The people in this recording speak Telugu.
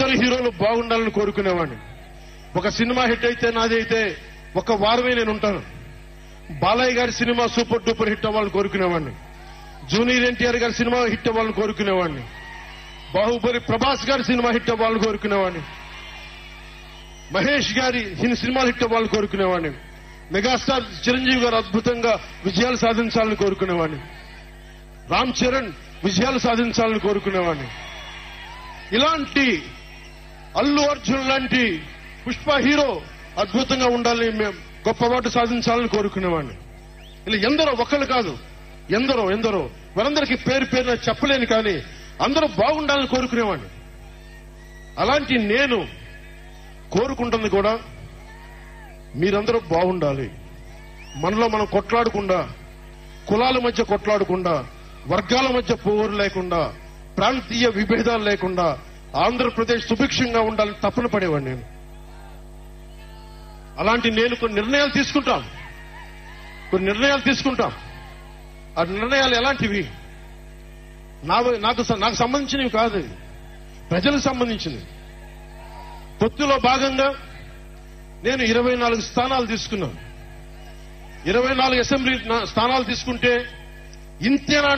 అందరు హీరోలు బాగుండాలని కోరుకునేవాడిని. ఒక సినిమా హిట్ అయితే నాది అయితే ఒక వారమే నేను ఉంటాను. బాలయ్య గారి సినిమా సూపర్ డూపర్ హిట్ అవ్వాలని కోరుకునేవాడిని. జూనియర్ ఎన్టీఆర్ గారి సినిమా హిట్ అవ్వాలని కోరుకునేవాడిని. బాహుబలి ప్రభాస్ గారి సినిమా హిట్ అవ్వాలని కోరుకునేవాడిని. మహేష్ గారి సినిమాలు హిట్ అవ్వాలని కోరుకునేవాడిని. మెగాస్టార్ చిరంజీవి గారు అద్భుతంగా విజయాలు సాధించాలని కోరుకునేవాడిని. రామ్ చరణ్ విజయాలు సాధించాలని కోరుకునేవాడిని. ఇలాంటి అల్లు అర్జున్ లాంటి పుష్ప హీరో అద్భుతంగా ఉండాలని మేము గొప్ప అవార్డు సాధించాలని కోరుకునేవాడిని. ఇలా ఎందరో, ఒకళ్ళు కాదు, ఎందరో వారందరికీ పేరు పేరున చెప్పలేను, కానీ అందరూ బాగుండాలని కోరుకునేవాడిని. అలాంటి నేను కోరుకుంటుంది కూడా మీరందరూ బాగుండాలి. మనలో మనం కొట్లాడకుండా, కులాల మధ్య కొట్లాడకుండా, వర్గాల మధ్య పోరు లేకుండా, ప్రాంతీయ విభేదాలు లేకుండా ఆంధ్రప్రదేశ్ సుభిక్షంగా ఉండాలని తపన పడేవాడిని నేను. అలాంటి నేను కొన్ని నిర్ణయాలు తీసుకుంటాం. ఆ నిర్ణయాలు ఎలాంటివి? నాకు సంబంధించినవి కాదు, ప్రజలకు సంబంధించినవి. పొత్తులో భాగంగా నేను 24 స్థానాలు తీసుకున్నాను. 24 అసెంబ్లీ స్థానాలు తీసుకుంటే ఇంతేనా